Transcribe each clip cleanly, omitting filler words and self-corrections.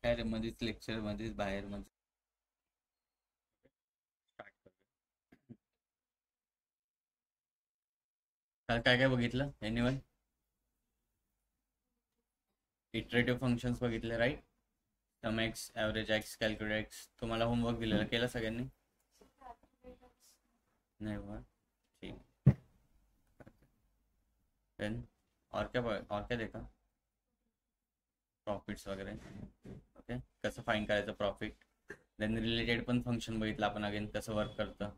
काय रे, मध्येच लेक्चर, मध्येच बाहेर, मध्ये स्टार्ट करूया. काल काय काय बघितलं एनिवन? इटरेटिव्ह फंक्शन्स बघितले, right? Sum X, average X, calculate X. तुम्हाला होमवर्क दिलेला, केला सगळ्यांनी? नाही हुआ? ठीक. देन और क्या देखा? प्रॉफिट्स वगैरे. ओके, कसं फाईन करायचं प्रॉफिट. देन रिलेटेड पण फंक्शन बघितलं आपण, अगेन कसं वर्क करतं.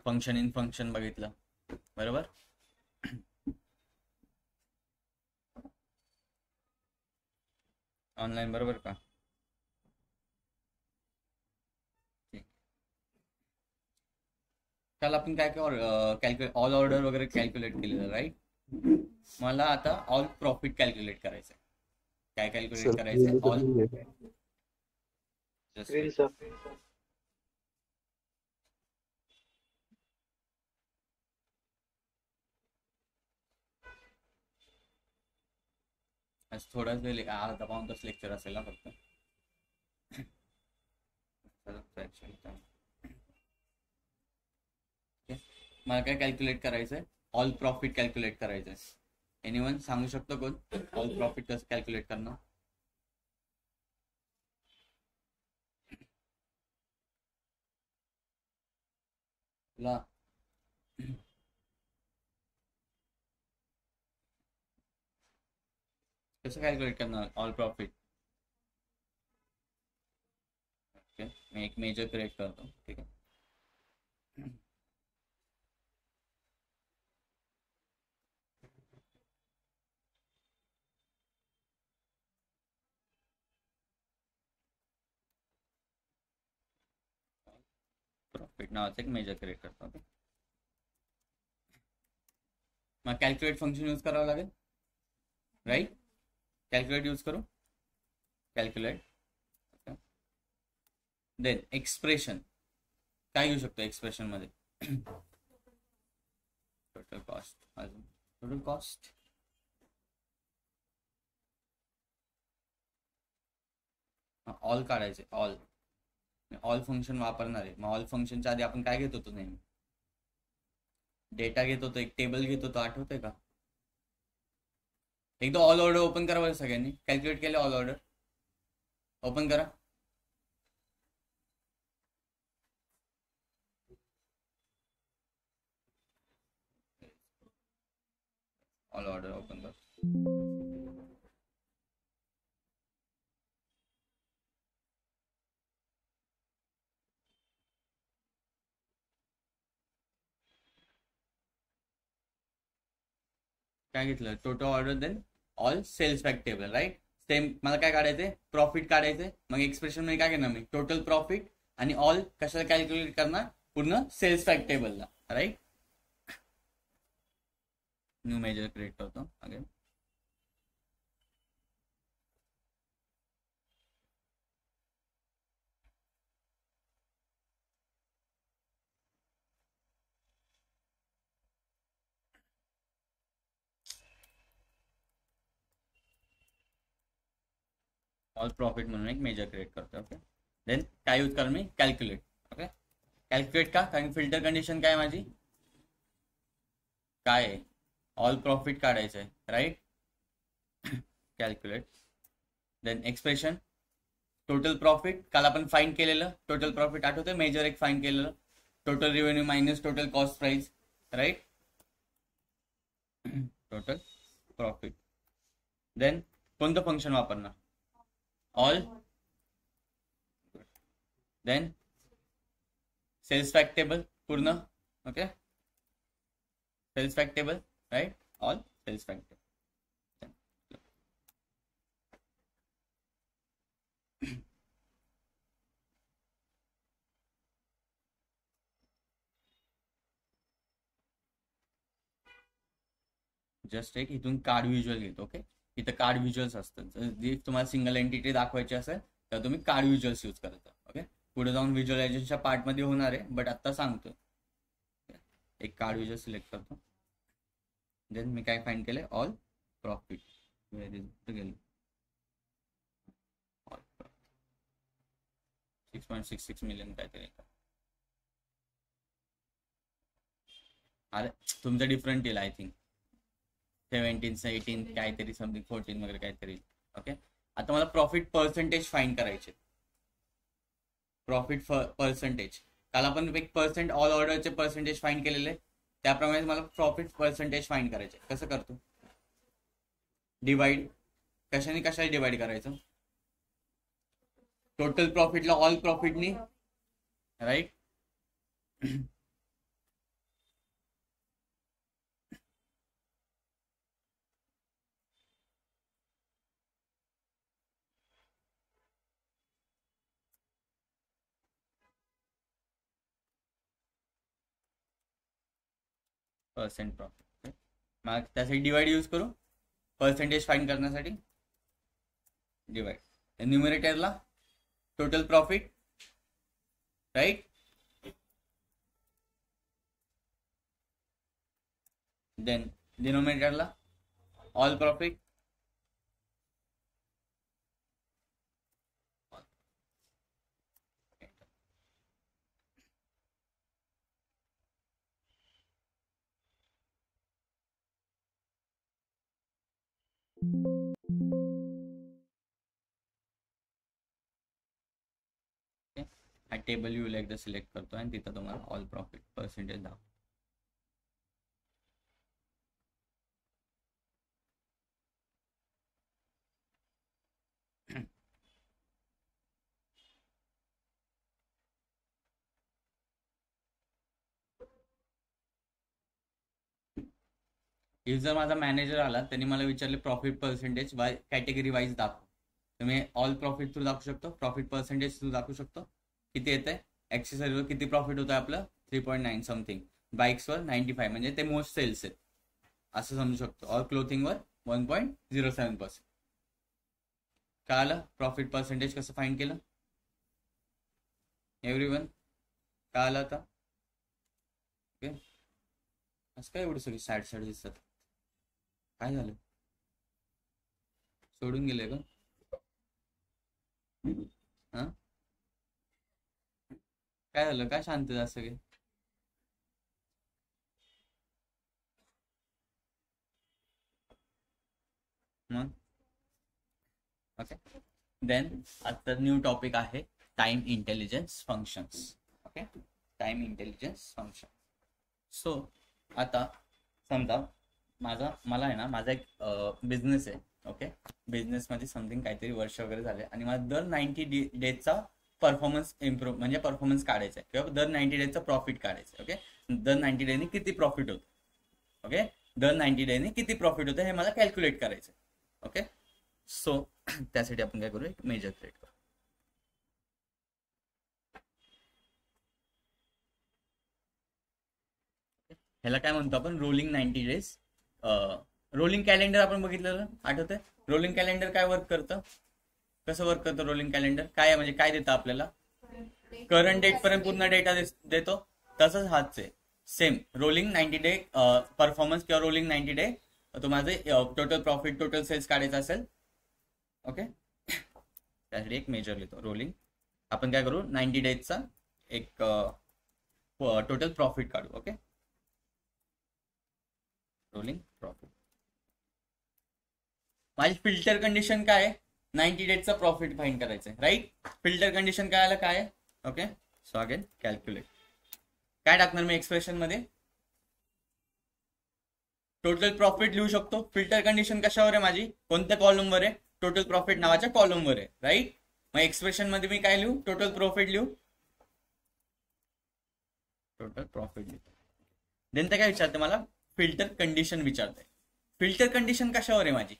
फंक्शन इन फंक्शन बघितलं, बरोबर? ऑनलाईन, बरोबर का? ठीक. काल आपण काय काय कॅल्क्युलेट, ऑल ऑर्डर वगैरे कॅल्क्युलेट केलेलं, राईट? मला आता ऑल प्रॉफिट कॅल्क्युलेट करायचं आहे. काय कॅल्क्युलेट सर करायचंय? ऑल. वेल सर. आज थोडाच वेळ, अर्धा पाऊण तास लेक्चर असेल ना फक्त. मला काय कॅल्क्युलेट करायचंय? ऑल प्रॉफिट कॅल्क्युलेट करायचंय. एनिवन सांगू शकतो कोण ऑल प्रॉफिट कसं कॅल्क्युलेट करणार? ला कसं कॅल्क्युलेट करणार ऑल प्रॉफिट? ओके, मी एक मेजर क्रिएट करतो, ठीक आहे. प्रॉफिट नावाचं एक मेजर क्रिएट करतो, ओके. मग कॅल्क्युलेट फंक्शन यूज करावं लागेल, राईट? कॅल्क्युलेट यूज करू, कॅल्क्युलेट. देन एक्सप्रेशन काय घेऊ शकतो एक्सप्रेशन मध्ये? टोटल कॉस्ट, अजून टोटल कॉस्ट. ऑल काढायचे, ऑल. ऑल फंक्शन वापरणार आहे, मग ऑल फंक्शनच्या आधी आपण काय घेत होतो नेहमी? डेटा घेत होतो, एक टेबल घेत होतो, आठवतंय का? एकदा ऑल ऑर्डर ओपन करा बरं सगळ्यांनी. कॅल्क्युलेट केलं ऑल ऑर्डर, ओपन करा. ऑल ऑर्डर ओपन कर. काय घेतलं? Total order, then all sales fact table, right? Same मला काय काढायचंय? प्रॉफिट काढायचंय. मग एक्सप्रेशन मध्ये काय घेणार मी? Total profit. आणि ऑल कशाला कॅल्क्युलेट करणार? पूर्ण सेल्स फॅक्ट टेबलला, राईट? न्यू मेजर क्रिएट करतो अगेन. ऑल प्रॉफिट म्हणून एक मेजर क्रिएट करतो, ओके. देन काय यूज कर मी? Calculate, okay. कॅल्क्युलेट का? कारण फिल्टर कंडिशन काय माझी? काय आहे? ऑल प्रॉफिट काढायचं आहे, right? Calculate. Then expression, total profit. काल आपण फाईन केलेलं टोटल प्रॉफिट, आठवतंय? मेजर एक फाईन केलेलं, total revenue minus total cost price, right? Total profit. Then कोणतं फंक्शन वापरणार? All. Then sales fact table पूर्ण, okay. Sales fact table, right? All sales fact table. Just एक इथून card visual घेतो, okay. इथं card visuals असतात. जे तुम्हाला सिंगल एंटिटी दाखवायची असेल तर तुम्ही कार्ड व्हिज्युअल्स यूज करता, ओके. पुढे जाऊन व्हिज्युअलायझेशनच्या पार्टमध्ये होणार आहे, बट आत्ता सांगतो. एक कार्ड व्हिज्युअल सिलेक्ट करतो. देन मी काय फाइंड केलंय? All profit. गेलं ऑल प्रॉफिट. 6.66 मिलियन काहीतरी. अरे तुमचं डिफरंट येईल आय थिंक 17, 18 काहीतरी समथिंग 14 वगैरे काहीतरी. ओके, आता मला प्रॉफिट पर्सेंटेज फाइंड करायचे. प्रॉफिट पर्सेंटेज, काल आपण एक पर्सेंट ऑल ऑर्डरचे पर्सेंटेज फाइंड केलेले, त्याप्रमाणे मला प्रॉफिट पर्सेंटेज फाइंड करायचे. कसं करतो? डिवाइड. कशाने कशाने डिवाइड करायचं? टोटल प्रॉफिटला ऑल प्रॉफिटनी, राईट. Percent profit. मग त्यासाठी डिवाइड यूज करू पर्सेंटेज फाइंड करण्यासाठी. डिवाइड न्यूमरेटरला टोटल प्रॉफिट, राईट. देन डिनोमिनेटरला ऑल प्रॉफिट. हा टेबल यू एकदा सिलेक्ट करतो आणि तिथं तुम्हाला ऑल प्रॉफिट पर्सेंटेज दाखव. जर माझा मॅनेजर आला, त्यांनी मला विचारले प्रॉफिट पर्सेंटेज कॅटेगरी वाईज दाखव, तर मी ऑल प्रॉफिट थ्रू दाखवू शकतो, प्रॉफिट पर्सेंटेज थ्रू दाखवू शकतो. किती येते? ॲक्सेसरीवर किती प्रॉफिट होतं आपलं? 3.9 समथिंग. बाईक्सवर 95 म्हणजे ते मोस्ट सेल्स आहेत असं समजू शकतो. ऑर क्लोथिंगवर 1.07%. कळालं प्रॉफिट पर्सेंटेज कसं फाइंड केलं? एव्हरीवन कळालं आता? ओके, असं काय एवढं सगळी सॅड सॅड दिसतात? काय झालं? सोडून गेले का? हा, काय झालं? काय शांत सगळे? मग ओके, देन आता न्यू टॉपिक आहे time intelligence functions. Okay, time intelligence function. So आता समजा मला आहे ना, माझा एक बिझनेस आहे. ओके, बिझनेसमध्ये समथिंग काहीतरी वर्ष वगैरे झाले आणि मला दर 90 डेजचा परफॉर्मन्स इम्प्रूव्ह म्हणजे परफॉर्मन्स काढायचा आहे किंवा दर 90 डेजचा प्रॉफिट काढायचं. ओके, दर 90 डेनी किती प्रॉफिट होतं. ओके, दर 90 डेनी किती प्रॉफिट होतं हे मला कॅल्क्युलेट करायचं. ओके, सो त्यासाठी आपण काय करू, एक मेजर क्रिएट करू. ह्याला काय म्हणतो आपण? Rolling 90 days. रोलिंग कॅलेंडर आपण बघितलेलं, आठवतंय? रोलिंग कॅलेंडर काय वर्क करतं? कसं वर्क करतं रोलिंग कॅलेंडर? काय म्हणजे काय देतं आपल्याला? करंट डेट पर्यंत पूर्ण डेटा देतो. तसंच हाच आहे सेम. रोलिंग 90 डे परफॉर्मन्स किंवा रोलिंग 90 डे तुम्हाला टोटल प्रॉफिट, टोटल सेल्स काढायचं असेल. ओके, त्यासाठी एक मेजर लिहितो रोलिंग. आपण काय करू, 90 डेजचा एक टोटल प्रॉफिट काढू. Okay, rolling profit. माझी फिल्टर कंडिशन काय आहे? 90 डेजचा प्रॉफिट फाइंड करायचं आहे, राईट. फिल्टर कंडिशन काय आलं, काय आहे? Okay, so again calculate. काय टाकणार मी एक्सप्रेशन मध्ये? टोटल प्रॉफिट लिहू शकतो. फिल्टर कंडिशन कशावर आहे माझी? कोणत्या कॉलमवर आहे? टोटल प्रॉफिट नावाच्या कॉलमवर आहे, राईट. मग एक्सप्रेशन मध्ये मी काय लिहू? टोटल प्रॉफिट लिहू. टोटल प्रॉफिट लिहू. देन ते काय विचारते मला? फिल्टर कंडिशन विचारते. फिल्टर कंडिशन कशावर आहे माझी?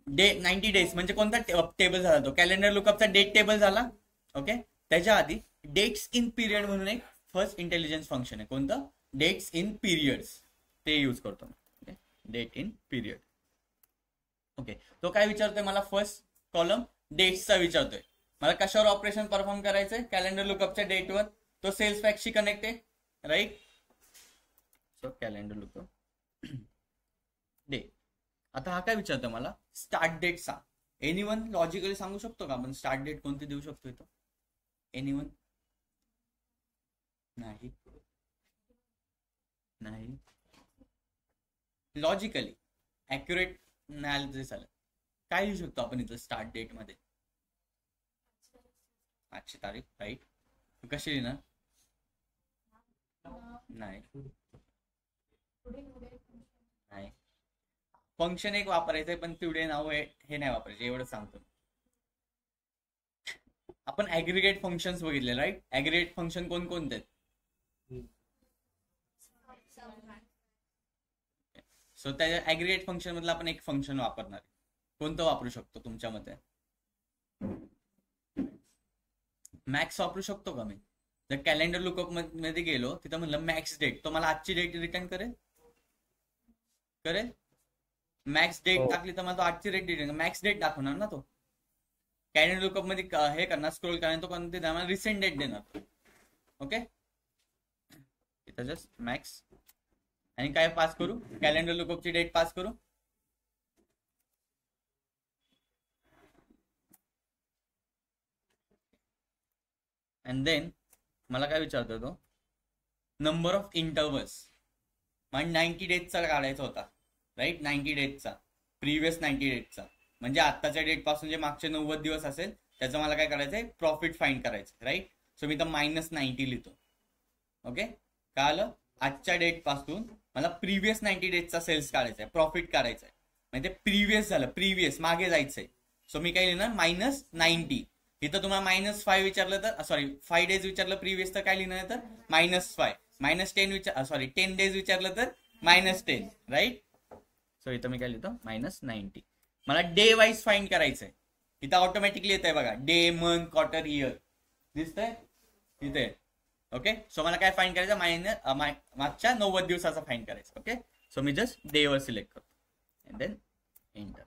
90 डेज म्हणजे कोणता टेबल झाला? तो कॅलेंडर लुकअपचा डेट टेबल झाला. ओके, त्याच्या आधी डेट्स इन पिरियड म्हणून एक फर्स्ट इंटेलिजन्स फंक्शन आहे. कोणतं? डेट्स इन पिरियड्स, ते यूज करतो. Okay, date in period. Okay, तो काय विचारतोय मला? फर्स्ट कॉलम डेट्सचा विचारतोय. मला कशावर ऑपरेशन परफॉर्म करायचंय? कॅलेंडर लुकअपच्या डेटवर. तो सेल्स फॅक्टशी कनेक्ट आहे, right. So calendar lookup day. आता हा काय विचारतोय मला? स्टार्ट डेट सांग. एनीवन लॉजिकली सांगू शकतो का आपण स्टार्ट डेट कोणती देऊ शकतो इथं? एनीवन? नाही नाही. लॉजिकली ॲक्युरेट अनालिसिस आलं. काय लिहू शकतो आपण इथं स्टार्ट डेट मध्ये? आजची तारीख, राईट. कशी लिहिणार? नाही नाही. फंक्शन एक वापरायचंय, पण टुडे नाव हे नाही वापरायचं, एवढं सांगतो. आपण ऍग्रिगेट फंक्शन्स बघितले, राईट? ऍग्रिगेट फंक्शन कोणकोणते आहेत? सो त्या ऍग्रिगेट फंक्शन मधलं आपण एक फंक्शन वापरणार. कोणतं वापरू शकतो तुमच्या मते? मॅक्स वापरू शकतो का मी? जर कॅलेंडर लुकअप मध्ये गेलो, तिथं म्हणलं मॅक्स डेट, तो मला आजची डेट रिटर्न करेल? करेल. मॅक्स डेट टाकली तर मला तो आजची डेट रिटर्न, मॅक्स डेट दाखवणार ना तो. कॅलेंडर लुकअप मध्ये हे करणार, स्क्रोल करणार, तो कोणते मला रिसेंट डेट देणार. ओके, इथं जस्ट मॅक्स आणि काय पास करू? कॅलेंडर लुकअपची डेट पास करू. अँड देन मला काय विचारतो तो? Number of intervals. मला 90 डेजचा काढायचा होता, राईट? 90 डेजचा, प्रिव्हियस 90 डेजचा, म्हणजे आत्ताच्या डेट पासून जे मागचे 90 दिवस असेल त्याचं मला काय करायचंय? प्रॉफिट फाइंड करायचं, राईट? सो मी तर -90 लिहितो. ओके, कळालं? आजच्या डेट पासून मला प्रिव्हियस 90 डेजचा सेल्स काढायचा आहे, प्रॉफिट काढायचा आहे. म्हणजे प्रिव्हियस झालं, प्रिव्हियस मागे जायचंय. सो मी काय लिहिणार? -90. इथं तुम्हाला -5 विचारलं तर, सॉरी 5 डेज विचारलं प्रिव्हियस तर काय लिहिणार? तर -5. -10 10 डेज विचारलं तर -10, राईट? सो इथं मी काय लिहितो? -90. मला डे वाईज फाइंड करायचंय. इथं ऑटोमॅटिकली येत आहे बघा, डे, मंथ, क्वार्टर, इयर दिसतंय इथे. ओके, सो मला काय फाइंड करायचं? मागच्या 90 दिवसाचा फाइंड करायचं. ओके, सो मी जस्ट डे वर सिलेक्ट करतो अँड देन एंटर.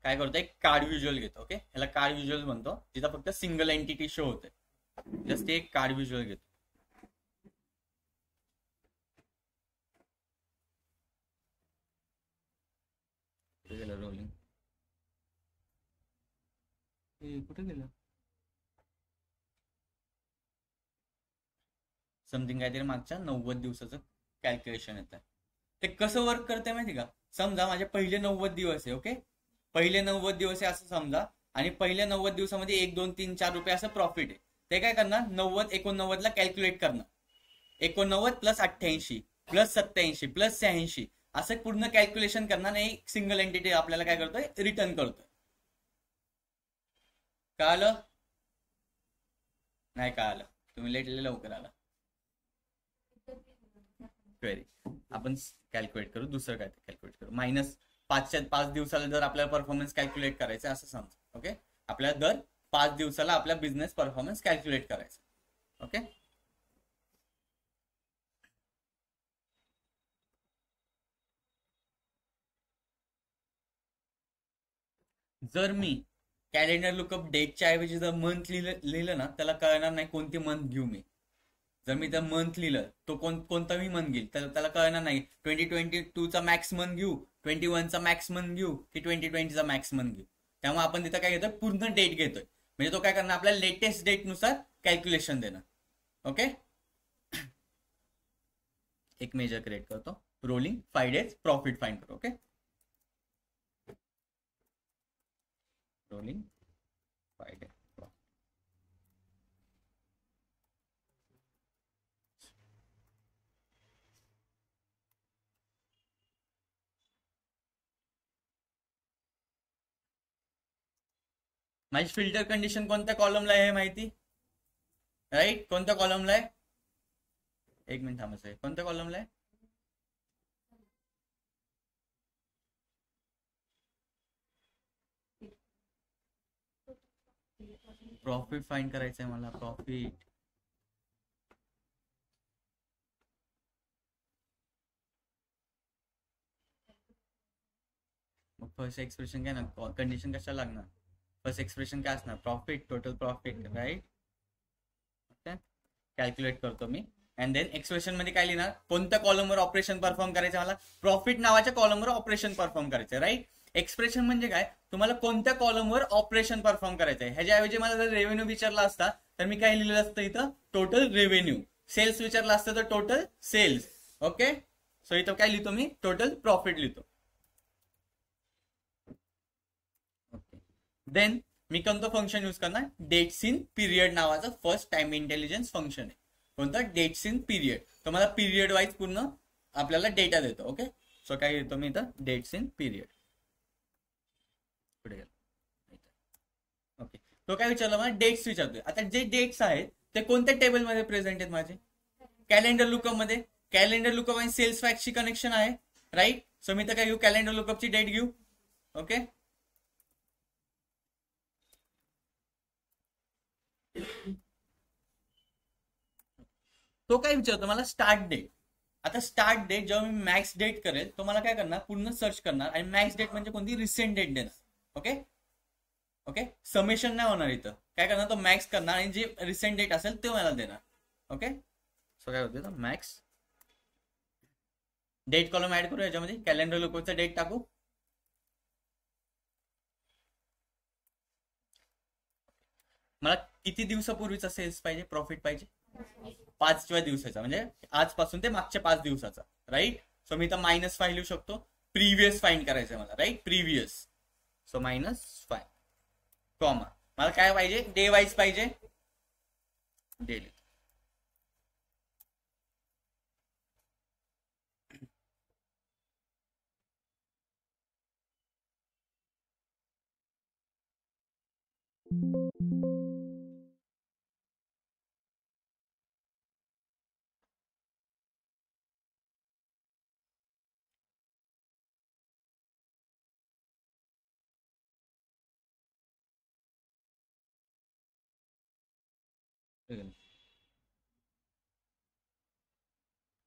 काय करतो? एक कार्ड व्हिज्युअल घेतो. ओके, ह्याला कार्ड व्हिज्युअल म्हणतो, जिथं फक्त सिंगल एंटिटी शो होते. जस्ट एक कार्ड व्हिज्युअल घेतो. रोलिंग कुठे गेलं? समथिंग काहीतरी मागच्या 90 दिवसाचं कॅल्क्युलेशन येत आहे. ते कसं वर्क करते माहिती का? समजा माझे पहिले 90 दिवस आहे. ओके, पहिले 90 दिवस आहे असं समजा, आणि पहिल्या 90 दिवसामध्ये 1 2 3 4 रुपये असं प्रॉफिट आहे. ते काय करणार? 90 89 ला कॅल्क्युलेट करणार. 89 + 88 + 87 + 86 असं पूर्ण कॅल्क्युलेशन करणार. एक सिंगल एंटिटी आपल्याला काय करतोय? रिटर्न करतोय. कळालं? नाही कळालं? तुम्ही लेट लवकर आला. क्वेरी आपण कॅल्क्युलेट करू, दुसरं काय कॅल्क्युलेट करू. -5 दिवसाला जर आपल्याला परफॉर्मन्स कॅल्क्युलेट करायचं असं समजा. ओके, आपल्याला दर 5 दिवसाला आपला बिझनेस परफॉर्मन्स कॅल्क्युलेट करायचं. ओके, जर मी कॅलेंडर लुकअप डेटच्या ऐवजी जर मंथ लिहिलं ना, त्याला कळणार नाही कोणती मंथ घेऊ मी. जर मी तर मंथ लिहिलं, तो कोणताही मंथ घेईल त्याला कळणार नाही 2022चा मॅक्स मंथ घेऊ, 21चा मॅक्स मंथ घेऊ की 2020चा मॅक्स मंथ घेऊ. त्यामुळे आपण तिथं काय घेतोय? पूर्ण डेट घेतोय. म्हणजे तो काय करणार? आपल्या लेटेस्ट डेट नुसार कॅल्क्युलेशन देणार. ओके, एक मेजर क्रिएट करतो, रोलिंग 5 डेज प्रॉफिट फाइंड करू. Okay, rolling 5 days. माझी फिल्टर कंडिशन कोणत्या कॉलमला आहे माहिती? राईट, कोणत्या कॉलमला आहे? एक मिनिट थांबायचं आहे. कोणत्या कॉलमला आहे? प्रॉफिट फाइंड करायचं आहे मला. प्रॉफिट मग फर्स्ट एक्सप्रेशन काय ना, कंडिशन कशाला लागणार? फर्स्ट एक्सप्रेशन काय असणार? Profit, total profit, right? Calculate करतो मी. अँड देन एक्सप्रेशन मध्ये काय लिहिणार, कोणत्या कॉलमवर ऑपरेशन परफॉर्म करायचं, मला प्रॉफिट नावाच्या कॉलमवर ऑपरेशन परफॉर्म करायचं, राईट. एक्सप्रेशन म्हणजे काय, तुम्हाला कोणत्या कॉलमवर ऑपरेशन परफॉर्म करायचं आहे. ह्याच्याऐवजी मला जर रेव्हेन्यू विचारला असता तर मी काय लिहिलेलं असतं इथं, टोटल रेव्हेन्यू. सेल्स विचारला असतं तर टोटल सेल्स. ओके, सो इथं काय लिहितो मी, टोटल प्रॉफिट लिहितो. ओके, देन मी कोणतं फंक्शन यूज करणार, डेट्स इन पिरियड नावाचं फर्स्ट टाइम इंटेलिजन्स फंक्शन आहे. कोणतं, डेट्स इन पिरियड. तो मला पिरियड वाईज पूर्ण आपल्याला डेटा देतो. ओके, सो काय लिहितो मी इथं, डेट्स इन पिरियड. पुढे ओके, तो काय विचारला मला, डेट्स विचारतोय. आता जे डेट्स आहेत ते कोणत्या टेबलमध्ये प्रेझेंट आहेत माझे, कॅलेंडर लुकअप मध्ये. कॅलेंडर लुकअप आणि सेल्स फॅक्टची कनेक्शन आहे, राईट. सो मी तर काय घेऊ, कॅलेंडर लुकअपची डेट घेऊ. ओके, तो काय विचारतो मला, स्टार्ट डेट. आता स्टार्ट डेट जेव्हा मी मॅक्स डेट करेल तो मला काय करणार, पूर्ण सर्च करणार आणि मॅक्स डेट म्हणजे कोणती, रिसेंट डेट देणार. ओके ओके, समेशन नाही होणार इथं, काय करणार तो मॅक्स करणार आणि जे रिसेंट डेट असेल ते मला देणार. ओके, सो काय होते, मॅक्स डेट कॉलम ऍड करू, याच्यामध्ये कॅलेंडर लुकअपचा डेट टाकू. मला किती दिवसापूर्वीचा सेल्स पाहिजे, प्रॉफिट पाहिजे, 5व्या दिवसाचा, म्हणजे आजपासून ते मागच्या 5 दिवसाचा, राईट. सो मी तर -5 लिहू शकतो. प्रिव्हियस फाइंड करायचंय मला, राईट, प्रिव्हियस. सो -5 कॉमा, मला काय पाहिजे, डे वाईज पाहिजे, डेली.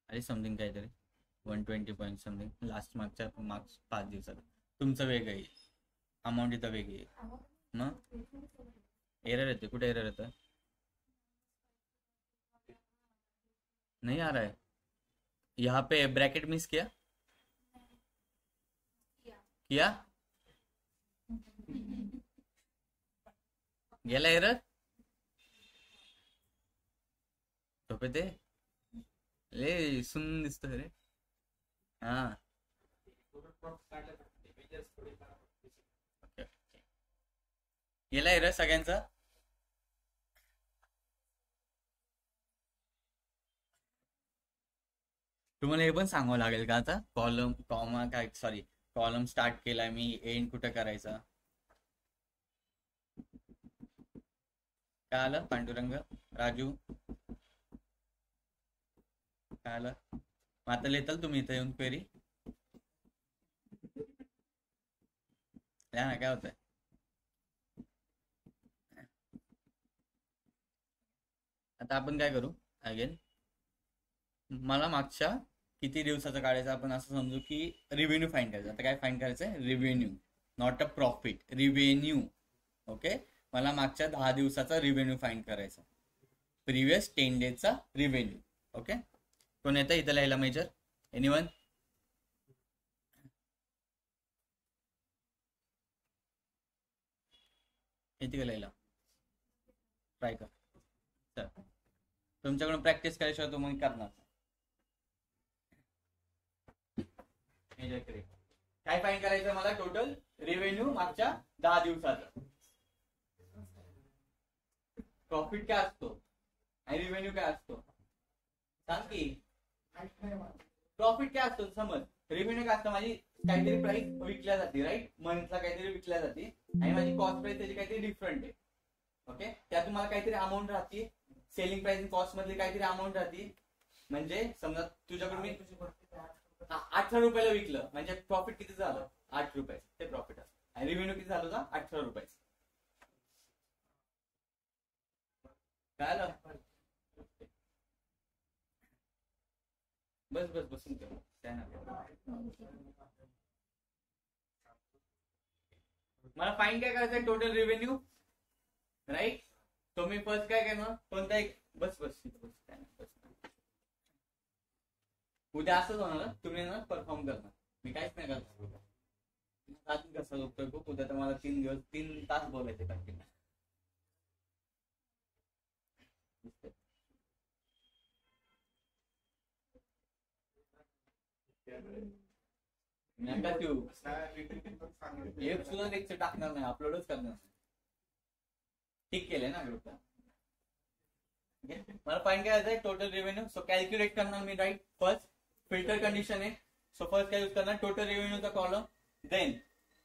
अरे समथिंग काहीतरी 120 पॉईंट समथिंग लास्ट मागच्या 5 दिवसात. तुमचं वेगळं आहे, अमाऊंट इथं वेगळी आहे. मग एरर येते, कुठे एरर येतं, नहीं आ रहा है. यहाँ पे ब्रैकेट मिस किया किया गेला एरर, झोपे ते ले सुन दिसतो रे. हा गेला एरर सगळ्यांचा. तुम्हाला हे पण सांगावं लागेल का आता, कॉलम कॉमा काय, सॉरी, कॉलम स्टार्ट केलाय मी, एंड कुठं करायचा. काय आलं, पांडुरंग राजू काय आलं. आता लिहिताल तुम्ही इथं येऊन क्वेरी, ना काय होतंय. आता आपण काय करू, अगेन मला मागच्या किती दिवसाचा काढायचा, आपण असं समजू की रिव्हेन्यू फाइंड करायचा. आता काय फाइंड करायचंय, revenue, not a profit, revenue. Okay, मला मागच्या 10 दिवसाचा रिव्हेन्यू फाइंड करायचा, प्रिव्हियस 10 डेजचा रिव्हेन्यू. ओके, कोण येतं इथं लिहायला, मेजर, एनीवन. येते का लिहायला, ट्राय कर. चल, तुमच्याकडून प्रॅक्टिस करायशिवाय तुम्ही करणार. काय फाइंड करायचं मला, टोटल रेव्हेन्यू मागच्या 10 दिवसाचा. प्रॉफिट काय असतो आणि रेव्हेन्यू काय असतो, सांग की. प्रॉफिट काय असतो समज, रेव्हेन्यू काय असतं, माझी काहीतरी प्राइस विकल्या जाते, राईट, मंथला काहीतरी विकल्या जाते आणि माझी कॉस्ट प्राइस त्याची काहीतरी डिफरंट आहे. ओके, त्यातून मला काहीतरी अमाऊंट राहते, सेलिंग प्राइस आणि कॉस्ट मधली काहीतरी अमाऊंट राहते. म्हणजे समजा तुझ्याकडून मी 18 रुपयाला विकलं, म्हणजे प्रॉफिट किती झालं, 8 रुपये, ते प्रॉफिट असतं. आणि रेव्हेन्यू किती झालं होता, 18 रुपये. काय आलं, बस बस बसून कर, काय ना. मला फाईन काय करायचंय, टोटल रेव्हेन्यू, राईट. तो मी फर्स्ट काय करणार, कोणता एक, बस बस उद्या असंच होणार, तुम्ही ना परफॉर्म करणार, मी काहीच नाही करणार. कसं झोपतोय खूप, उद्या तर मला 3 तास बोलायचे कंटिन्यू. एक सुद्धा लेक्चर टाकणार नाही, अपलोडच करणार. ठीक केलंय ना ग्रुपला. मला फाइंड करायचं टोटल रेव्हेन्यू. सो कॅल्क्युलेट करणार मी, राईट. फर्स्ट फिल्टर कंडिशन आहे. सो फर्स्ट काय यूज करणार, टोटल रेव्हेन्यूचा कॉलम. देन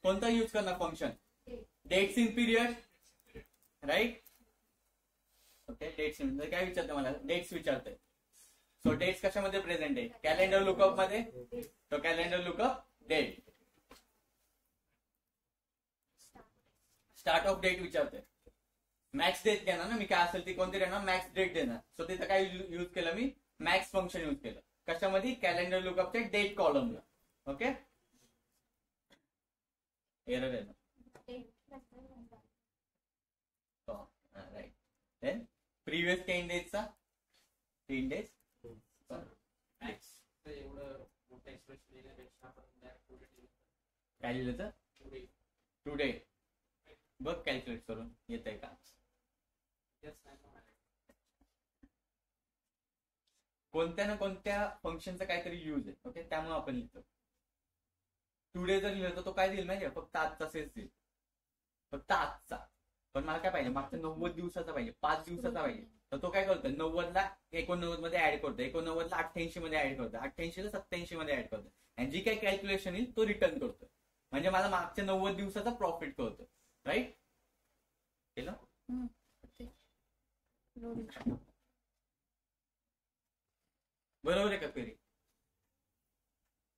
कोणता यूज करणार function, dates in period, right. Okay, dates in काय विचारते मला, डेट्स विचारते. सो डेट्स कशामध्ये प्रेझेंट आहे, कॅलेंडर लुकअप मध्ये. तो calendar lookup date. Start of date विचारते. मॅक्स डेट देणार ना मी, काय असेल ती कोणती देणार, मॅक्स डेट देणार. सो तिथं काय यूज केलं मी, मॅक्स फंक्शन यूज केलं. कशामध्ये, कॅलेंडर लुकअपच्या डेट कॉलमला. ओके, एरर आहे ना. राईट. देन प्रिव्हियस 10 डेजचा 3 डेज. काय लिहिलं तर टुडे. बघ कॅल्क्युलेट करून येत आहे का. कोणत्या ना कोणत्या फंक्शनचा काहीतरी यूज आहे. ओके, त्यामुळे आपण लिहितो. टुडे जर लिहिलं तर तो काय देईल माहिती, फक्त आजचा सेस देईल, फक्त आजचा. पण मला काय पाहिजे, मागच्या 90 दिवसाचा पाहिजे, 5 दिवसाचा पाहिजे. तर तो काय करतो, 90ला 89 मध्ये ऍड करतो, 89ला 88 मध्ये ऍड करतो, 88ला 87 मध्ये ऍड करतो. आणि जी काही कॅल्क्युलेशन येईल तो रिटर्न करतो. म्हणजे मला मागच्या 90 दिवसाचा प्रॉफिट करतो. राईट केलं. बरोबर आहे का क्वेरी.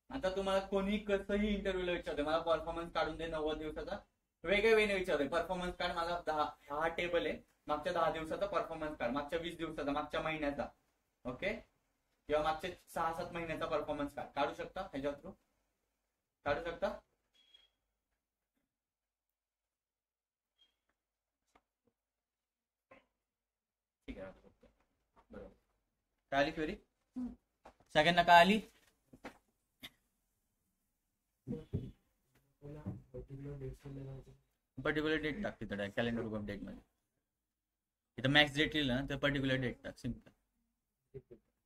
आता तुम्हाला कोणी कसंही इंटरव्ह्यूला विचारते, मला परफॉर्मन्स काढून दे 90 दिवसाचा, वेगळ्या वेने विचारते. परफॉर्मन्स कार्ड मला 10, हा टेबल आहे, मागच्या 10 दिवसाचा परफॉर्मन्स कार्ड, मागच्या 20 दिवसाचा, मागच्या महिन्याचा. ओके, किंवा मागच्या 6-7 महिन्याचा परफॉर्मन्स कार्ड काढू शकता. ह्याच्या थ्रू काढू शकता. ठीक आहे, बरोबर. काय आली क्वेरी, सगळ्यांना काय आली. पर्टिक्युलर डेट टाक तिथं, कॅलेंडर लुकअप डेट मध्ये. इथं मॅक्स डेट लिहिलं ना तर पर्टिक्युलर डेट टाक, सिम्पल.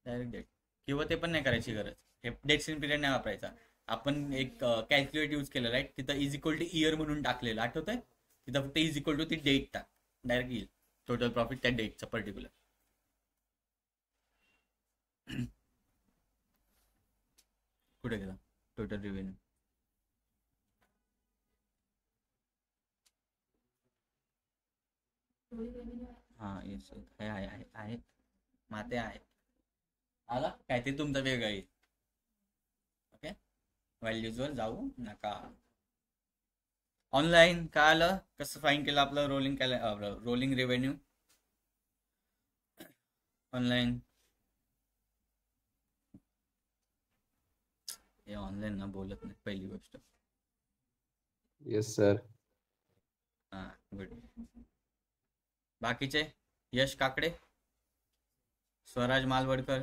डायरेक्ट डेट, किंवा ते पण नाही करायची गरज. हे डेट्स इन पिरियड नाही वापरायचा. आपण एक कॅल्क्युलेट यूज केलं, राईट. तिथं इज इक्वल टू इयर म्हणून टाकलेलं आठवत आहे. तिथं फक्त इज इक्वल टू ती डेट टाक, डायरेक्ट येईल टोटल प्रॉफिट त्या डेटचा पर्टिक्युलर. कुठे गेला टोटल रेव्हेन्यू. हा येस, आहे माते आहे. आला काय ते तुमचं वेगळं आहे. ओके, व्हॅल्यूज वर जाऊ नका. ऑनलाईन काय आलं, कसं फाईन केलं आपलं रोलिंग रेव्हेन्यू ऑनलाईन. हे ऑनलाईन ना बोलत नाही पहिली गोष्ट. Yes sir. हा गुड. बाकीचे यश काकडे, स्वराज मालवडकर,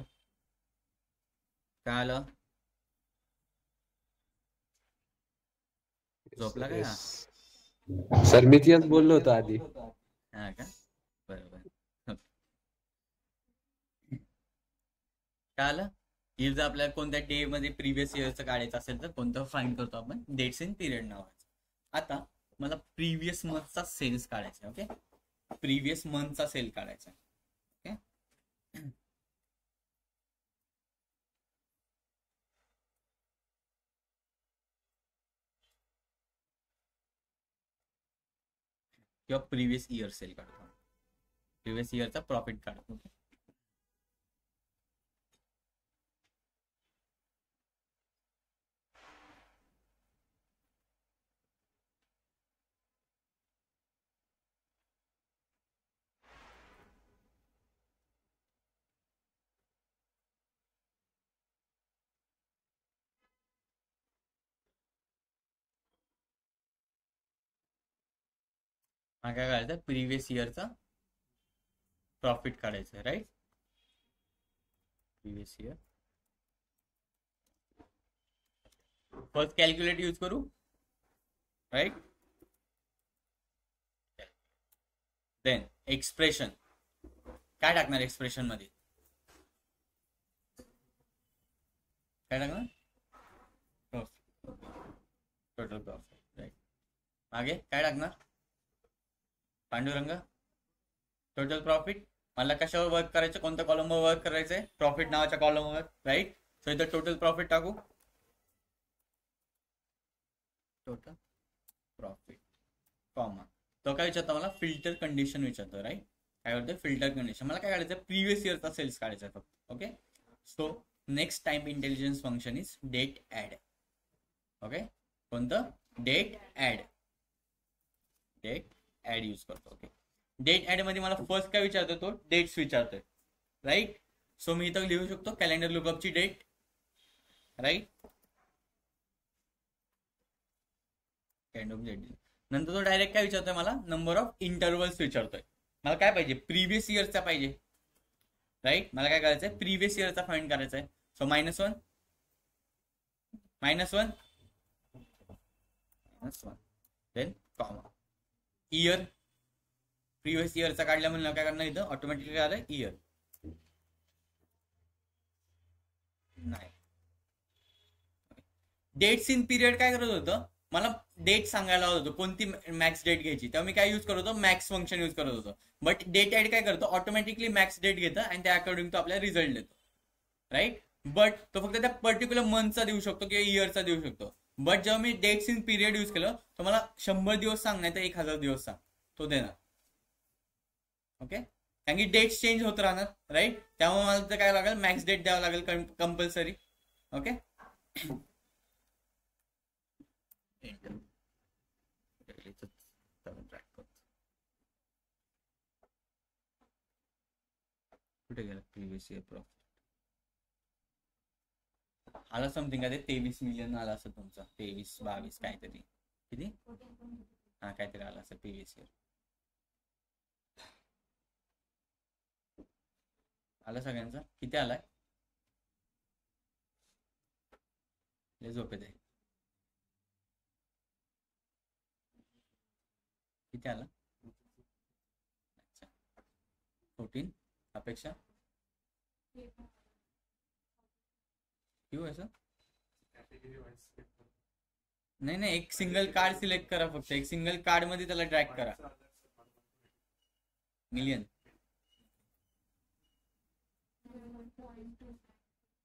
काय आलं, झोपला का. सर मी तेच बोललो होतो आधी. हा का, बरोबर. काय आलं, इफ जर आपल्याला कोणत्या डे मध्ये प्रिव्हियस इयरचं काढायचं असेल तर कोणतं फाईंड करतो आपण, डेट्स इन पिरियड नावाचं. आता मला प्रिव्हियस मंथचा सेल्स काढायचा. ओके, प्रिव्हियस मंथचा सेल काढायचा. ओके, किंवा प्रिव्हियस इयर सेल काढतो, प्रिव्हियस इयरचा प्रॉफिट काढतो. हा काय काढायचं, प्रिव्हियस इयरचा प्रॉफिट काढायचं, right. Previous year first calculate use करू, राईट. देन एक्सप्रेशन, काय टाकणार एक्सप्रेशन मध्ये, काय टाकणार, टोटल प्रॉफिट, राईट. मागे काय टाकणार पांडुरंग, टोटल प्रॉफिट. मला कशावर वर्क करायचं, कोणत्या कॉलमवर वर्क करायचंय, प्रॉफिट नावाच्या कॉलमवर, राईट. सो इथं टोटल प्रॉफिट टाकू, टोटल प्रॉफिट कॉमा. तो काय विचारतो मला, फिल्टर कंडिशन विचारतो, राईट. काय करतोय, फिल्टर कंडिशन. मला काय काढायचं, प्रिव्हियस इयरचा सेल्स काढायचा फक्त. Okay, so next time intelligence function is date add. Okay, कोणतं, date add, date add use करतो. ओके, डेट ऍड मध्ये मला फर्स्ट काय विचारतो, तो डेट्स विचारतोय, राईट. सो मी इथं लिहू शकतो कॅलेंडर लुकअपची डेट, राईट. नंतर तो डायरेक्ट काय विचारतोय मला, नंबर ऑफ इंटरवल्स विचारतोय. मला काय पाहिजे, प्रिव्हियस इयरचा पाहिजे, राईट. मला काय करायचंय, प्रिव्हियस इयरचा फाइंड करायचा आहे. So -1 -1 -1 then comma. Year, previous इयरचा काढल्या म्हणून काय करणार, इथं ऑटोमॅटिकली आलं इयर, नाही. डेट्स इन पिरियड काय करत होतं, मला डेट सांगायला होतं कोणती मॅक्स डेट घ्यायची, तेव्हा मी काय यूज करत होतो, मॅक्स फंक्शन यूज करत होतो. बट डेट ऍड काय करतो, ऑटोमॅटिकली मॅक्स डेट घेतं आणि त्या अकॉर्डिंग तो आपल्याला रिझल्ट देतो, राईट. बट तो फक्त त्या पर्टिक्युलर मंथचा देऊ शकतो किंवा इयरचा देऊ शकतो. बट जेव्हा मी डेट्स इन पिरियड यूज केलं, तर मला 100 दिवस सांग, नाही तर 1000 दिवस सांग, तो देणार. ओके, कारण की डेट्स चेंज होत राहणार, राईट. त्यामुळे मला तर काय लागेल, मॅक्स डेट द्यावं लागेल कंपल्सरी. ओके, कुठे गेला प्रिव्हियस इयर प्रॉफिट, आला समथिंग काय ते 23 मिलियन आला असं तुमचा, 23-22 काहीतरी, किती, हा काहीतरी आला असं प्रिव्हियस इयर. आला सगळ्यांचा, किती आलाय, झोपेत आहे, किती आला, अच्छा 14 अपेक्षा, क्यों ऐसा, नाही नाही, एक सिंगल कार्ड सिलेक्ट करा फक्त, एक सिंगल कार्ड मध्ये त्याला ड्रॅग करा, मिलियन,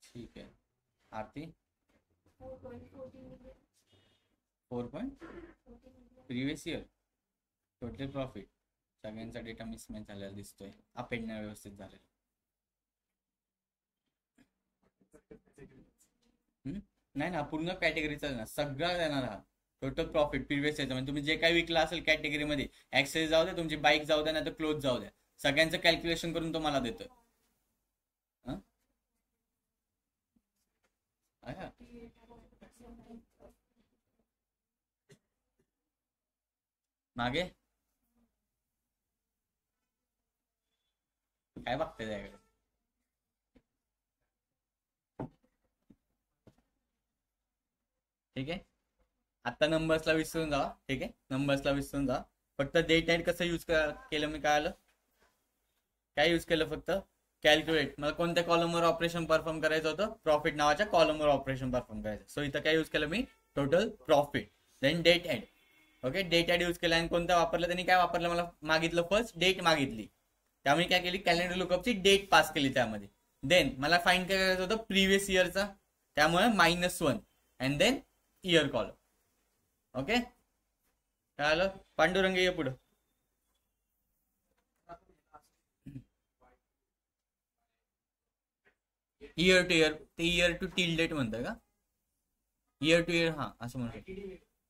ठीक आहे. आरती 4 प्रिव्हियस इयर, टोटल प्रॉफिट, सगळ्यांचा डेटा मिसमॅच झालेला दिसतोय, अपेंड नाही व्यवस्थित झालेला. नाही ना, पूर्ण कॅटेगरीचा ना, सगळं देणार हा टोटल प्रॉफिट प्रिव्हियस इयरचा. म्हणजे तुम्ही जे काही विकला असेल कॅटेगरीमध्ये, ऍक्सेस जाऊ द्या, तुमची बाईक जाऊ द्या, नाही तर क्लोथ जाऊ द्या, सगळ्यांचं कॅल्क्युलेशन करून तो मला देतोय. मागे काय बघते त्याकडे, ठीक आहे. आता नंबर्सला विसरून जा, ठीक आहे, नंबर्सला विसरून जा. फक्त डेट ऍड कसं यूज केलं मी काय आलं, काय यूज केलं, फक्त कॅल्क्युलेट. मला कोणत्या कॉलमवर ऑपरेशन परफॉर्म करायचं होतं, प्रॉफिट नावाच्या कॉलमवर ऑपरेशन परफॉर्म करायचं. सो इथं काय यूज केलं मी, total profit, then date add. Okay, date add use केला आणि कोणतं वापरलं, त्यांनी काय वापरलं, मला मागितलं फर्स्ट डेट मागितली, त्यामुळे काय केली, कॅलेंडर लुकअपची डेट पास केली त्यामध्ये. देन मला फाइंड करायचं होतं प्रिव्हियस इयरचा, त्यामुळे -1 and then year column. Okay, काय आलं, पांडुरंग ये पुढं. इयर टू इयर, ते इयर टू टिल डेट म्हणतं का, इयर टू इयर, हा असं म्हणू शकतो,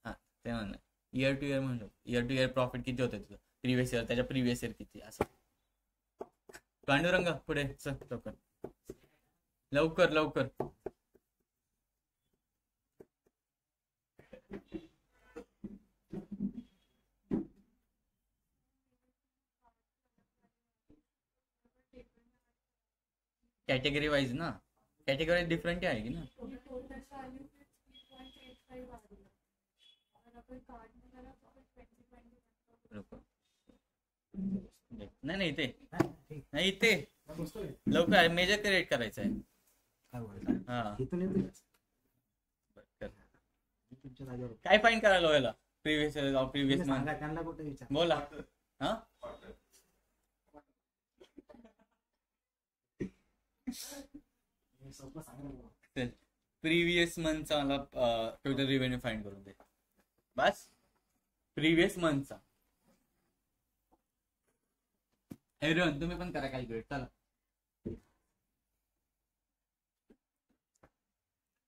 हा ते म्हणणं, इयर टू इयर म्हणू शकतो. इयर टू इयर प्रॉफिट किती होतं तुझं, प्रिव्हियस इयर, त्याच्या प्रिव्हियस इयर किती, असं. पांडुरंग पुढे चल, लवकर लवकर लवकर. कैटेगरी वाइज ना, कैटेगरी डिफरेंट आहे की ना. नाही नाही इथे नाही इथे लवकर मेजर क्रिएट करायचं आहे. हा काय फाईन करायला व्हायला प्रिव्हियस मंथ बोला. हा प्रिव्हियस मंथचा मला टोटल रेव्हेन्यू फाइंड करून दे बस. प्रिव्हियस मंथचा एव्हरीवन तुम्ही पण करा कॅल्क्युलेट. चला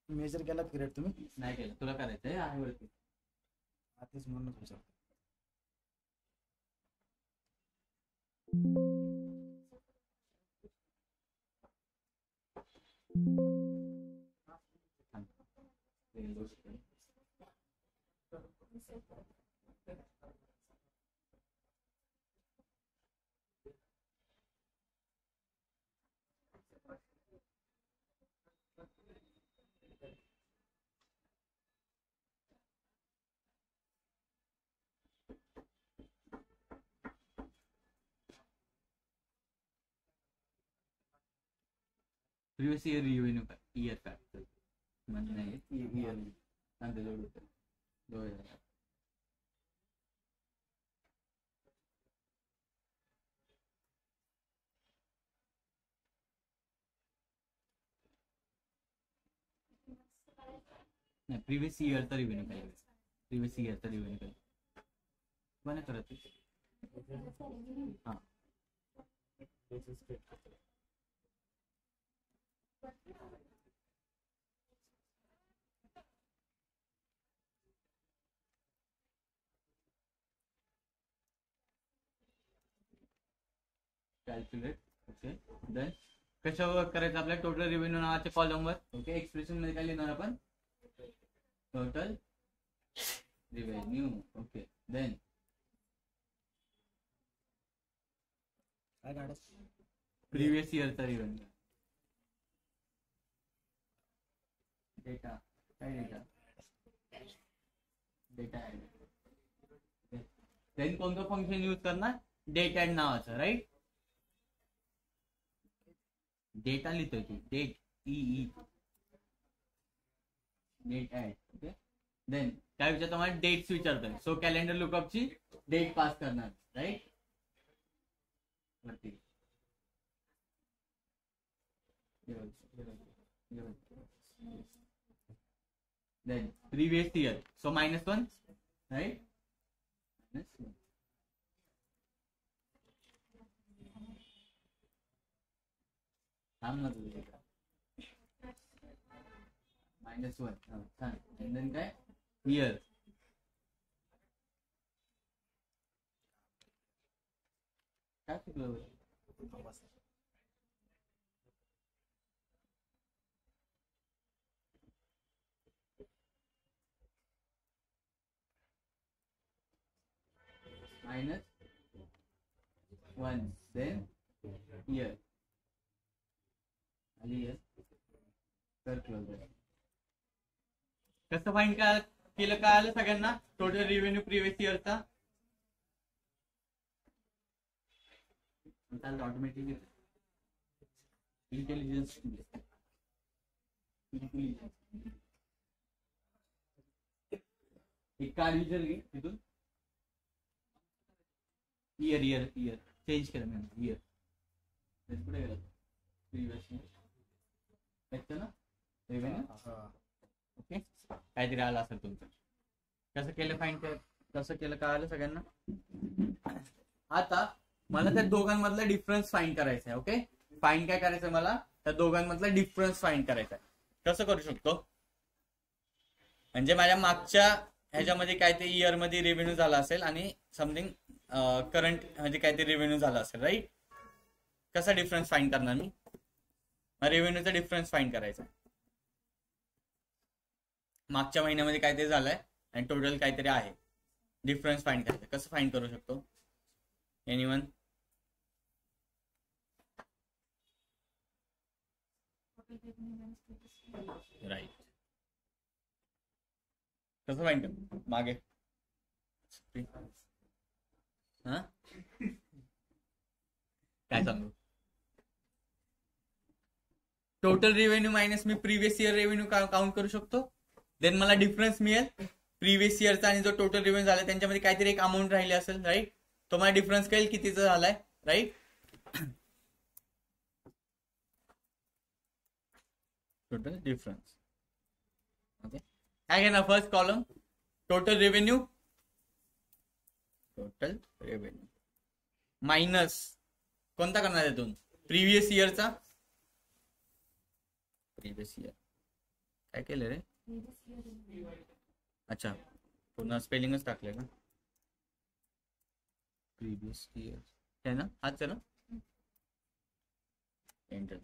मेजर केला क्रिएट तुम्ही नाही केलं तुला करायचंय आहे वरती. तेच म्हणूनच विचार. Previous year revenue year factor म्हणजे इयर सांगते जोड होतं 2000. नाही प्रिव्हियस इयरचा रेव्हेन्यू काय प्रिव्हियस इयरचा रेव्हेन्यू काय कोणा करत हा कॅल्क्युलेट. ओके देन कशावर करायचं आपल्या टोटल रेव्हेन्यू नावाच्या कॉलमवर. ओके एक्सप्रेशन मध्ये काय लिहिणार आपण total revenue. Okay then previous इयरचा रेव्हेन्यू डेटा काय डेटा डेटा देन कोणतं फंक्शन यूज करणार डेट ऍड नावाचं राईट. डेटा लिहितोय तू date E date add. Okay then काय विचारतो मला डेट्स विचारतोय सो कॅलेंडर लुकअपची डेट पास करणार राईट वरती. Then previous year so -1 right -1. थांब ना तुझे -1 छान. देन काय इयर काय शिकलो -1 देन इयर आली कर क्लोज. कसं फाईंड केलं काय आलं सगळ्यांना टोटल रेव्हेन्यू प्रिव्हियस इयरचा ऑटोमॅटिक इंटेलिजन्स एक कार्ड विचार घे तिथून इयर चेंज केलं मी इयर पुढे गेलं प्रिव्हियस ना रेव्हेन्यू. ओके काहीतरी आलं असेल तुमचं. कसं केलं फाईंड कसं केलं काय आलं सगळ्यांना. आता मला त्या दोघांमधला डिफरन्स फाईंड करायचा आहे. ओके फाईंड काय करायचं मला त्या दोघांमधला डिफरन्स फाईंड करायचा आहे. कसं करू शकतो म्हणजे माझ्या मागच्या ह्याच्यामध्ये काय ते इयर मध्ये रेव्हेन्यू झाला असेल आणि समथिंग करंट मध्ये काहीतरी रेव्हेन्यू झाला असेल राईट. कसा डिफरन्स फाईंड करणार मी रेव्हेन्यूचा डिफरन्स फाईंड करायचा. मागच्या महिन्यामध्ये काहीतरी झालंय आणि टोटल काहीतरी आहे डिफरन्स फाईंड करायचं. कसं फाईंड करू शकतो एनीवन राईट. कसं फाईंड मागे हा काय सांगू टोटल रेव्हेन्यू मायनस मी प्रिव्हियस इयर रेव्हेन्यू काउंट करू शकतो देन मला डिफरन्स मिळेल प्रिव्हियस इयरचा आणि जो टोटल रेव्हेन्यू झाला त्यांच्यामध्ये काहीतरी एक अमाऊंट राहिली असेल राईट तो मला डिफरन्स कळेल कितीचा झालाय राईट टोटल डिफरन्स ओके काय घेणार first column total revenue minus कोणता करणार आहे तुम्ही प्रिव्हियस इयरचा प्रिव्हियस इयर काय केलं रे अच्छा पुन्हा स्पेलिंगच टाकलंय का प्रिव्हियस इयर है ना हाच चला एंटर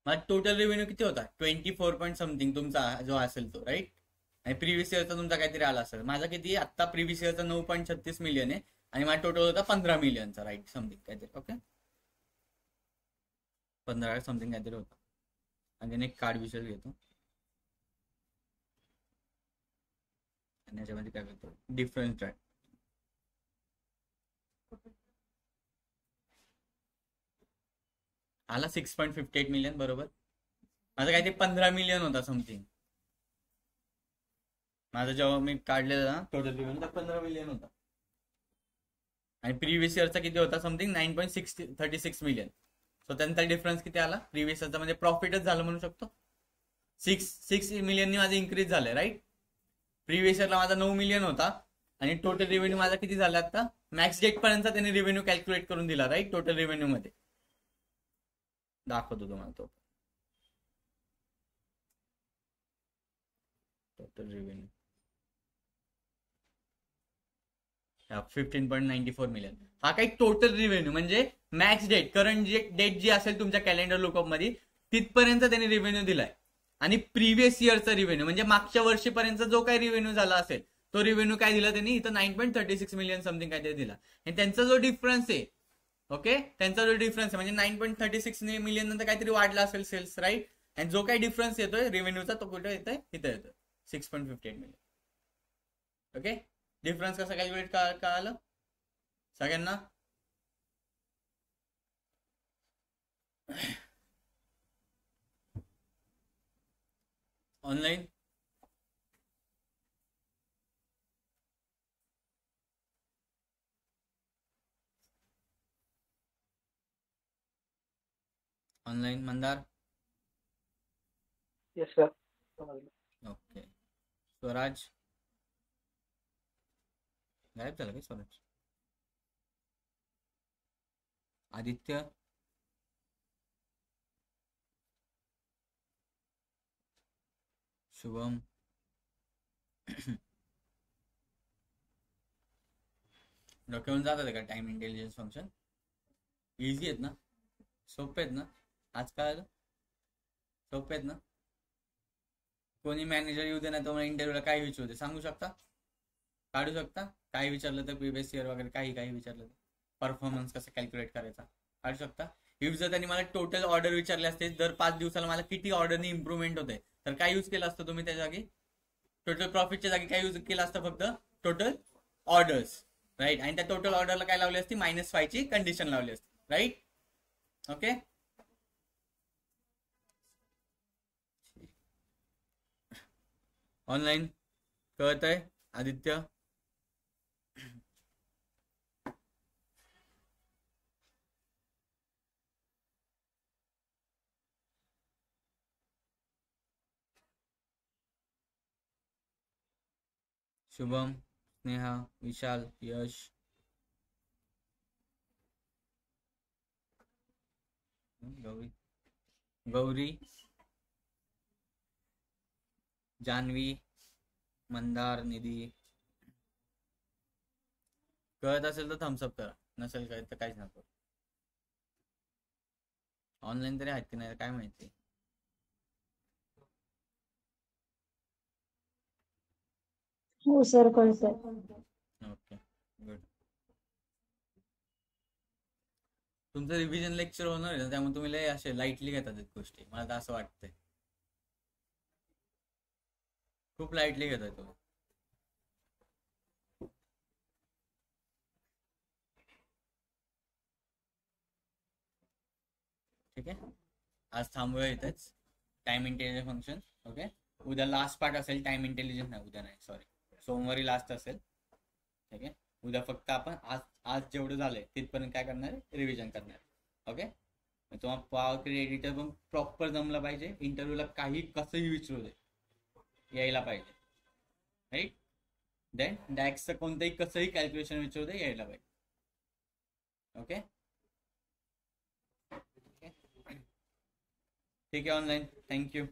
माझा टोटल रेव्हेन्यू किती होता 24 पॉईंट समथिंग तुमचा जो असेल तो राईट आणि प्रिव्हियस इयरचा तुमचा काहीतरी आला असेल माझा किती आता प्रिव्हियस इयरचा 9.36 मिलियन आहे आणि माझा टोटल होता 15 मिलियनचा राईट समथिंग काहीतरी ओके 15 समथिंग काहीतरी होता आणि एक कार्ड विषय घेतो आणि याच्यामध्ये काय करतो डिफरन्स ट्रॅक आला 6.58 मिलियन बरोबर माझं काहीतरी 15 मिलियन होता समथिंग माझं जेव्हा मी काढलेलं ना टोटल रेव्हेन्यू 15 मिलियन होता आणि प्रिव्हियस इयरचा किती होता समथिंग 9.36 मिलियन सो त्यांचा डिफरन्स किती आला प्रिव्हियस इयरचा म्हणजे प्रॉफिटच झालं म्हणू शकतो 6 मिलियननी माझं इन्क्रीज झालंय राईट प्रिव्हियस इयरला माझा 9 मिलियन होता आणि टोटल रेव्हेन्यू माझा किती झाला आता मॅक्स डेट पर्यंत त्यांनी रेव्हेन्यू कॅल्क्युलेट करून दिला राईट टोटल रेव्हेन्यू मध्ये दाखवतो तुम्हाला तो टोटल रेव्हेन्यू 15.94 मिलियन हा काही टोटल रेव्हेन्यू म्हणजे मॅक्स डेट करंट डेट जी असेल तुमच्या कॅलेंडर लुकअप मध्ये तिथपर्यंत त्यांनी रेव्हेन्यू दिलाय आणि प्रिव्हियस इयरचा रेव्हेन्यू म्हणजे मागच्या वर्षीपर्यंत जो काही रेव्हेन्यू झाला असेल तो रेव्हेन्यू काय दिला त्यांनी इथं 9.36 मिलियन समथिंग काहीतरी दिला आणि त्यांचा जो डिफरन्स आहे ओके त्यांचा जो डिफरन्स आहे म्हणजे 9.36 मिलियन नंतर काहीतरी वाढला असेल सेल्स राईट आणि जो काही डिफरन्स येतोय रेव्हेन्यूचा तो कुठे येतोय इथं येतोय 6.58 मिलियन ओके डिफरन्स कसा कॅल्क्युलेट कळालं सगळ्यांना online online Mandar yes sir okay Swaraj गायब झाला काय स्वराज आदित्य शुभम डॉक्युमेंट जातात का टाइम इंटेलिजन्स फंक्शन इझी आहेत ना सोपे आहेत ना आज काय आलं सोपे आहेत ना कोणी मॅनेजर येऊ दे ना तुम्हाला इंटरव्ह्यूला काय विचारू दे सांगू शकता काढू शकता काय विचारलं तर प्रिव्हियस इयर वगैरे काही विचारलं तर परफॉर्मन्स कसं कॅल्क्युलेट करायचा काढू शकता इफ जर त्यांनी मला टोटल ऑर्डर विचारले असते दर 5 दिवसाला मला किती ऑर्डरनी इम्प्रुव्हमेंट होते तर काय यूज केलं असतं तुम्ही त्या जागी टोटल प्रॉफिटच्या जागी काय यूज केलं असतं फक्त टोटल ऑर्डर्स राईट आणि त्या टोटल ऑर्डरला काय लावली असती -5 ची कंडिशन लावली असती राईट ओके ऑनलाईन कळत आहे आदित्य शुभम स्नेहा विशाल यश गौरी जान्हवी मंदार निधी कळत असेल तर थम्सअप करा नसेल कळत तर काहीच नको ऑनलाईन तरी आहेत की नाही काय माहिती हो सर कळतंय ओके गुड तुमचं रिव्हिजन लेक्चर होणार आहे ना, त्यामुळे तुम्ही लय असे लाईटली घेतात आहेत गोष्टी. मला तर असं वाटतंय खूप लाईटली घेताय तुम्ही. ठीक आहे, आज थांबूया इथेच. Time intelligence function. ओके, उद्या लास्ट पार्ट असेल. टाइम इंटेलिजन्स नाही, उद्या नाही, सॉरी, सोमवारी लास्ट असेल. ठीक आहे, उद्या फक्त आपण आज आज जेवढं झालंय तिथपर्यंत काय करणार आहे, रिव्हिजन करणार. ओके, तुम्हाला पॉवर क्रिएट एडिटर पण प्रॉपर जमलं पाहिजे. इंटरव्ह्यूला काही कसंही विचारू दे, यायला पाहिजे. राईट, देन डॅक्सचं कोणतंही कसंही कॅल्क्युलेशन विचारू दे, यायला पाहिजे. ओके, ठीक आहे ऑनलाईन. थँक्यू.